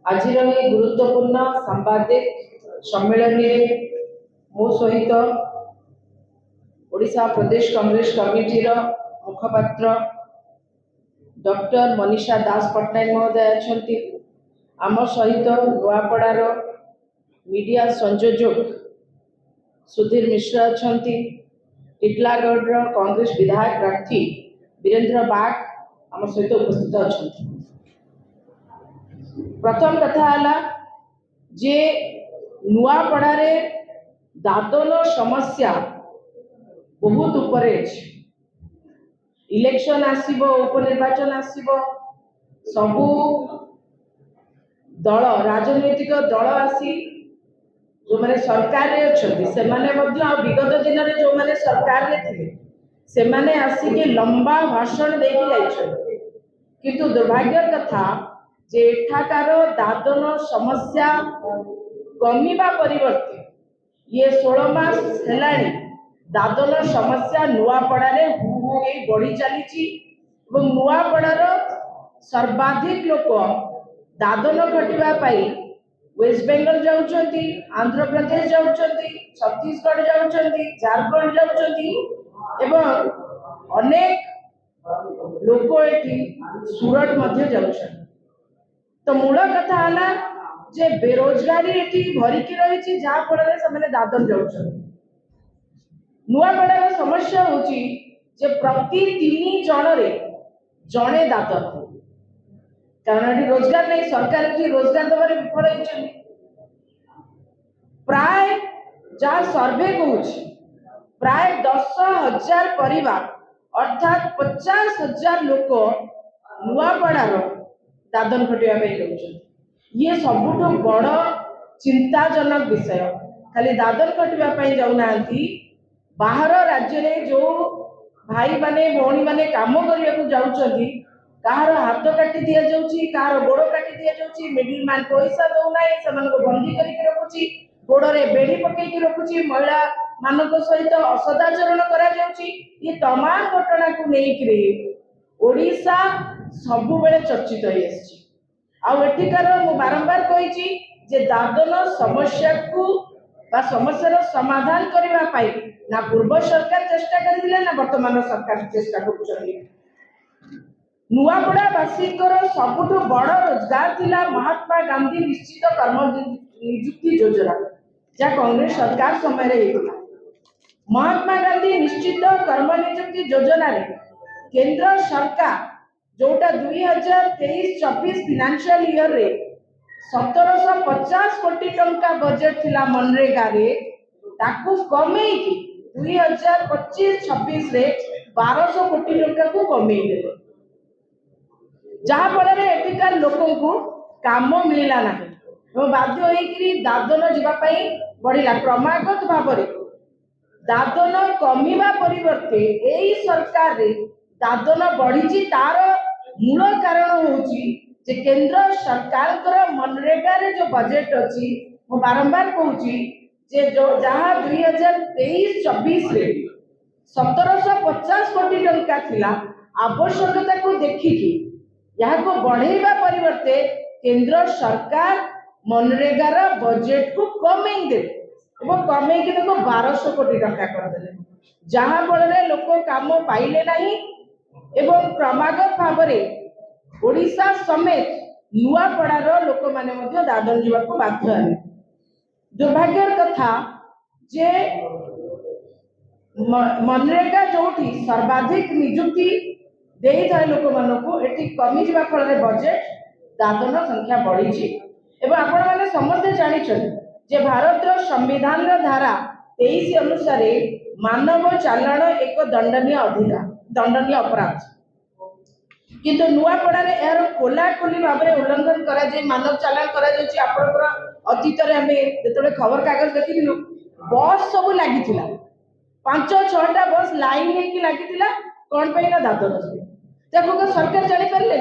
आज गुरुत्वपूर्ण सांबादिक सम्मेलन मो सहित ओडिशा प्रदेश कांग्रेस कमिटी मुखपात्र डॉक्टर मनीषा दास पट्टनायक महोदय अच्छा आम सहित नुआपड़ार मीडिया संयोजक सुधीर मिश्र अच्छा टिटलागढ़ कांग्रेस विधायक प्रार्थी वीरेंद्र बाग आम सहित उपस्थित अच्छा। प्रथम कथा है जे नुआपड़ारे दादन समस्या बहुत ऊपर इलेक्शन आसीबो उपनिर्वाचन आसीबो सबू दल राजनैतिक दल आसी जो माने सरकार रे अछंती से माने मध्य विगत दिन रे जो माने सरकार रे थिले से माने आसी के लंबा भाषण देके जाइछन किंतु दुर्भाग्य कथा जे एठाकार दादन समस्या कमिबा परिवर्ते ये 16 मास हेलाणी दादन समस्या नुआपड़ारे हु हु बढ़ी चली नुआपड़ार सर्वाधिक लोक दादन घटापी वेस्ट बेंगल जाऊँगी आंध्र प्रदेश जाऊँगी छत्तीसगढ़ जाऊँगी झारखंड जाऊँगी अनेक लोक एटी सूरत मध्य जाऊँ। तो मूल कथा है जे बेरोजगारी एटी भरिकी रही जहाँ फल से दादन जाऊँ। नुआपड़ार समस्या होची जे प्रति 3 जन जड़े दादन कारण ये रोजगार नहीं सरकार ये रोजगार दबार विफल होती प्राय जहाँ सर्वे कहूँ प्राय 10,000 परिवार अर्थात 50,000 लोक नुआपड़ार दादन खटापी जाऊँ। ये सबुठ बड़ चिंताजनक विषय खाली दादन खटापी जाऊना बाहर राज्य में जो भाई माने भौणी माने काम करने को जाऊँगी कहार हाथ काटी दि जाऊँगी कहार गोड़ काटी दि जाऊँगी मिडिल मैन पैसा दौना से बंदी करके रखुची गोड़े बेड़ी पकईकी रखुची महिला मान सहित असदाचरण कर ये तमाम घटना को लेकर ओडिशा सबु बेले चर्चित होठिकार मु बारंबार कही दादन समस्या को समस्या समाधान करने ना पूर्व सरकार चेष्टा करथिले ना वर्तमान सरकार चेष्टा कर नुआपड़ावासी सबुठ बड़ रोजगार थिला महात्मा गांधी निश्चित कर्म नियुक्ति योजना जहाँ कांग्रेस सरकार समय महात्मा गांधी निश्चित कर्म नियुक्ति योजना रे केंद्र सरकार जोटा 2023-24 फाइनेंशियल ईयर रे 1750 कोटी टंका बजेट थिला मनरेगा रे ताकू कमे 2025-26 रे 1200 कोटी टंका को कमे देले जहाँ फल एटिकार लोक को काम मिलला ना बाध्य होइकरी दादन जीवाई बढ़ला क्रमागत भाव दादन कमिबा परिवर्ते एई सरकार रे दादन बढ़ी तार मूल कारण होची जे केंद्र सरकार मनरेगा रे जो बजेट अच्छी मु बारंबार कहूँ जे जो जहाँ 2023-24 रे 1750 कोटी टंका थिला आवश्यकता को देखिकी यहाँ को बढ़ेबा परिवर्ते केंद्र सरकार मनरेगार बजेट को कमेई दे कमेई के 1200 कोटी टंका करदे जहाँ फल लोक काम पाइले नहीं एवं क्रमागत भाव ओडिशा समेत नुआपड़ार लोक माने मध्य दादन जीवाको बाध्य हेले दुर्भाग्यर कथा जे मनरेगा जोठी सर्वाधिक नियुक्ति देई थाए लोक मानकू एटी कमी जीवा फल बजेट दादन संख्या बढ़ी एवं आपण माने समस्त जानिछन जे भारत संविधान धारा 23 अनुसार मानव चालाण एक दंडनीय अपराध किंतु नुआपड़ारे यार खोलाखोली भाव में उल्लंघन करा जाय मानव चालाण करा जाय आपनकर अतीत रे हमें जेतबे खबर कागज देखिलु बस सब लागिथिला 5-6टा बस लाइन लेके लागिथिला कोन पे ना दादन ताको को सरकार जानि परले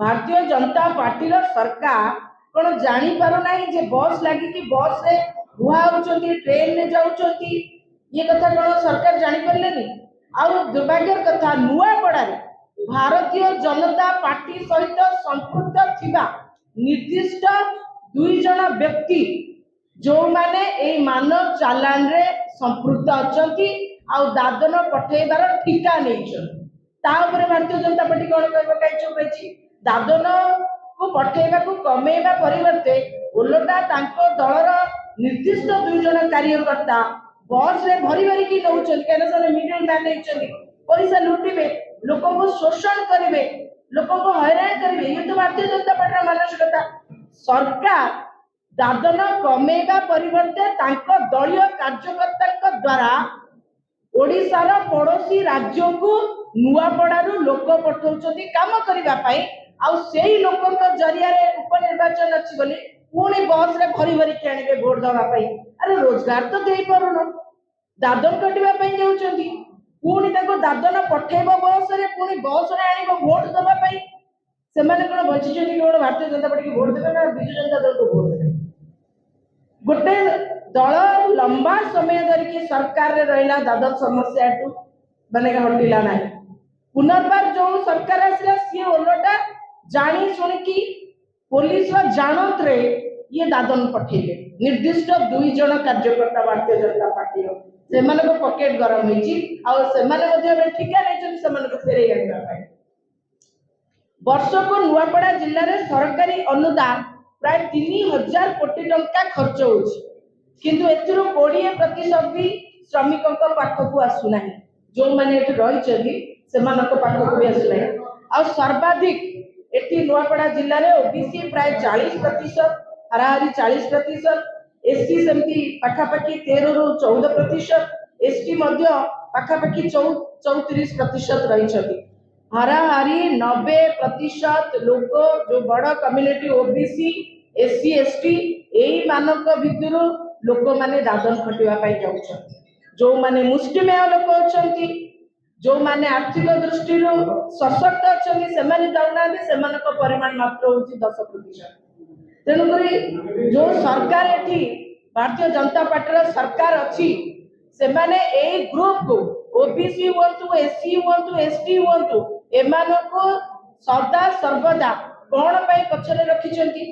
भारतीय जनता पार्टी रो सरकार कोन जानि पारो नाही जे बस लागी कि बस रे बुहा होचंती ट्रेन में जाउचंती ये कथा कोन सरकार जानि परले आ दुर्भाग्यर कथा नुआपड़ारे भारतीय जनता पार्टी सहित संपुक्त थिबा निर्दिष्ट 2 जन व्यक्ति जो माने ए मानव चालान रे संपृक्त अछंती आ दादन पठेबार ठिका नहीं ता ऊपर भारतीय जनता पार्टी कौन कहछि दादन को पठेबा को कमेबा परिवर्ते ओलटा तांको दलर निर्दिष्ट 2 जन कार्यकर्ता बस रे भरी भरी की नउछन केन सने मिडिल मैन नइछन पैसा लुटिबे लोक को शोषण करिवे लोक को हैरान करिवे ये तो भारतीय जनता पार्टी मानसिकता सरकार दादन कमेबा परिवर्ते तांको दलीय कार्यकर्ता द्वारा ओडिशार पड़ोसी राज्य को नुआपड़ारू लोक पठाउछथि काम करिबा पई आ सेही लोकक जरिया रे उपनिर्वाचन अछि बोली पुणी बस रे भरी भरी केणबे वोट दवा पई अरे रोजगार तो देई परुनो दादन कटिबा पई जाउछथि पुणी ताको दादन पठेबो बस रे पुणी बस रे आनिबो वोट दवा पई से माने कोन बचिछथि केवल भारतीय जनता पार्टी के वोट देबे ना बिजू जनता दल को वोट देबे गोटे दल लंबा समय धरिकी सरकार रे रहिला दादन समस्या माने हटिला ना पुनर्बार जो सरकार आसला सी ओलटा जानी सुनिकी पुलिस जानत रे ये दादन पठेले निर्दिष्ट 2 जन कार्यकर्ता भारतीय जनता पार्टी से माने को पॉकेट गरम होईची आ से माने मध्ये ठिका नै से माने को फेरे आनिबा पाई वर्ष को नुआपड़ा जिल्ला रे सरकारी अनुदान प्राय 3000 कोटी टंका खर्च होची किंतु एथिरो 20% भी श्रमिकों को पाखकु आसु नाही जो माने एठी रही छथि से मानको पाखकु भी आसु नाही आ सर्वाधिक एठी नुआपड़ा जिल्ला रे ओबीसी प्राय 40% हराहरी 40% एसटी सेमती पाखापाखी 13 रु 14% एसटी मध्य पाखापाखी 34% रही छथि हराहारी 90% लोक जो बड़ कम्युनिटी ओबीसी एससी एसटी एई मानक भितर लोक माने दादन खटिवा पाई जाउछथि जो माने मुष्टिमेय लोक अछंती जो माने आर्थिक दृष्टि सशक्त अछंती से माने जाउना से मानक परिमाण मात्र होची 10% तेणु करी जो सरकार एठी भारतीय जनता पार्टी सरकार अछि से माने एई ग्रुप को ओबीसी हुंतु एससी हुंतु एसटी हुंतु एमानको सदा सर्वदा कोन पई पछरे रखिछंती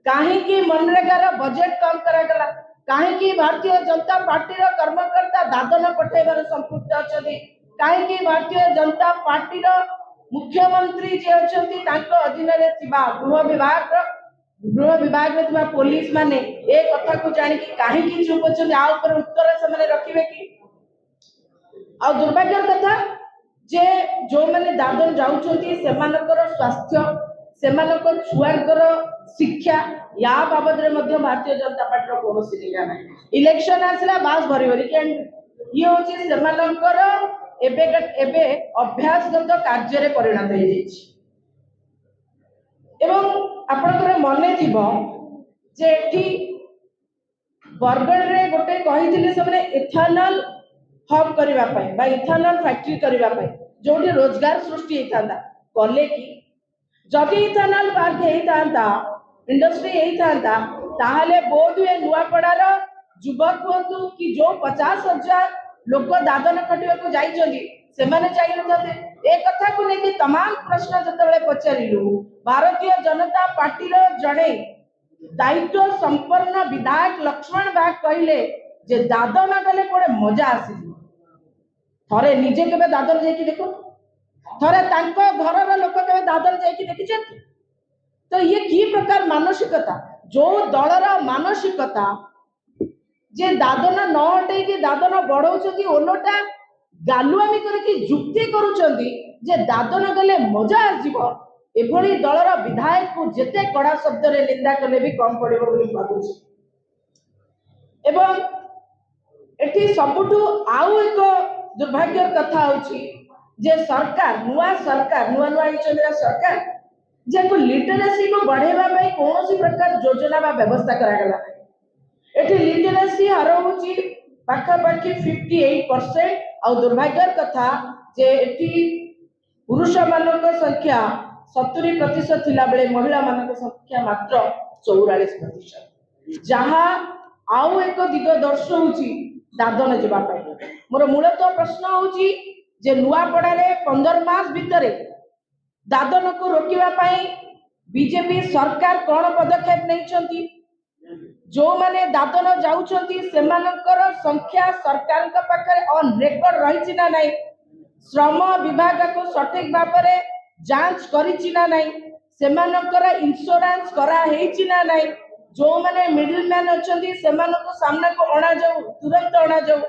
काहे कि मनरेगार बजेट कम करा गला काहे कि भारतीय जनता पार्टी रो कर्मकर्ता दादन पठेबार संपृक्त अछंती काहे कि भारतीय जनता पार्टी रो मुख्यमंत्री जे अछंती तांको अधीन रे थिबा गृह विभाग में थिबा पुलिस माने ए कथा को जानि कि काहे कि चुप अछंती आ ऊपर उत्तर से माने रखिबे कि आ दुर्भाग्य कथा जे जो माने दादन जाउछंती सेमानकर स्वास्थ्य सेमानकर छुआंकर शिक्षा या बाबद रे मध्य भारतीय जनता पार्टी रो कोनो सिलिया नै इलेक्शन आसला बास भरी भरी के ये होची सेमानकर एबे अभ्यासगत कार्य रे परिणत हो जाइछि एवं आपनकर मने थिबो जे एठी बरगढ़ रे गोटे कहिथिले से माने इथेनॉल हब करबा पाई बा इथेनॉल फैक्ट्री करबा पाई जोटी रोजगार सृष्टि हेतांदा कले कि जदि इथेनॉल पार्क हेतांदा इंडस्ट्री हेतांदा ताहाले बोधुए नुआपड़ार युवक हुंतु कि जो 50,000 लोक दादन खटिबा को जाइछथि से माने चाहि नथते ए कथा को लेके तमाम प्रश्न जतबेले पचारिलु भारतीय जनता पार्टी रो जणे दायित्व संपन्न विधायक लक्ष्मण बाग कहले जे दादन गले कोडे मजा आसी थरे निजे केबे दादन जाई देखो थरे तांको घरर लोक केबे दादन जाई देखिछथि तो ये की प्रकार मानसिकता जो दलर मानसिकता जे दादन न हटे कि दादन बढ़ौछथि ओलोटा गालुआमी करके जुक्ति करूछथि जे दादन गले मजा आसीबो एभली दलर विधायक को जेते कड़ा शब्द रे निंदा कले भी कम पड़िबो बोली भाबुछि एवं एठी सबुठु आउ एक दुर्भाग्य कथा होची जे सरकार नुआ इचंद्रा सरकार जे को लिटरेसी को बढ़ेबा पई कोनोसी प्रकार योजना बा व्यवस्था करा गला एठी लिटरेसी हार होची पाखा पाखी 58% आ दुर्भाग्य कथा जे एठी पुरुष मानक संख्या 70% थिला बेले महिला मानक संख्या मात्र 44% जहा आउ एक दिग दर्शौची दादन जबा पाई मोर मूलतः प्रश्न होची जे नुआपड़ा रे 15 मास भितरे दादन को रोकिबा पाई बीजेपी सरकार कौन पदक्षेप नहीं जो माने दादन जाउछंती सेमानकर संख्या सरकार का पाखरे ऑन रेकॉर्ड रही ना नहीं श्रम विभाग को सठिक भाव में जांच करिछि ना नहीं सेमानकर इंश्योरेंस करा हेछि ना नहीं जो माने मिडिल मैन अछंती सेमानको सामना को अणा जाऊ तुरंत अणा जाऊ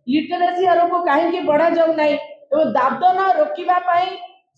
लिटरेसी आरो को काहे बढ़ा जाऊ नहीं एवं दादन रोकिबा पाई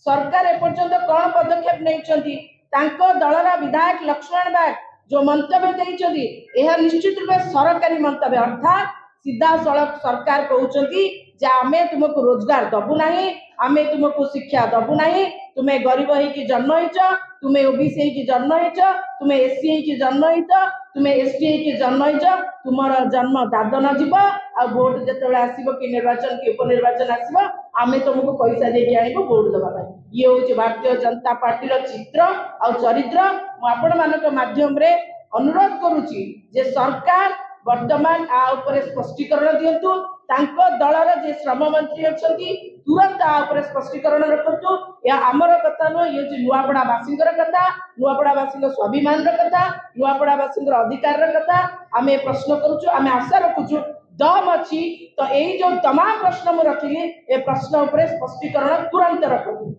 सरकार एपर्यंत कौन पदक्षेप नहीं दलर विधायक लक्ष्मण बाग जो मंतव्य देइछंती यह निश्चित रूप सरकारी मंतव्य अर्थात सीधा सड़क सरकार कहउछंती जे आमे तुमको रोजगार दबु नहीं आमे तुमको शिक्षा दबु नहीं तुम्हें गरीब ही की जन्म होइछ तुम्हें ओबीसी की जन्म होइछ तुम्हें एससी की जन्म होइछ तुम्हें एसटी की जन्म होइछ तुमर जन्म दादन जीव आ वोट जेतेबेले आसीबो कि निर्वाचन कि उपनिर्वाचन आसीबो आमे तुमको पैसा देके आनिबो वोट दबा पाई ये होची भारतीय जनता पार्टी रो चित्र आ चरित्र मु आपण मानक माध्यम रे अनुरोध करूची जे सरकार वर्तमान आ ऊपर स्पष्टीकरण दियंतु तांको दलर जे श्रम मंत्री अछंती तुरंत आ ऊपर स्पष्टीकरण रखंतु या हमर कथा न ये जे नुआपड़ा बासिंगर कथा नुआपड़ा बासिंग स्वाभिमान र कथा नुआपड़ा बासिंगर अधिकार र कथा आमे प्रश्न करूछु आमे आशा रखुछु दम अछि तो एई जो तमाम प्रश्न मु रखिली ए प्रश्न ऊपर स्पष्टीकरण तुरंत रखंतु।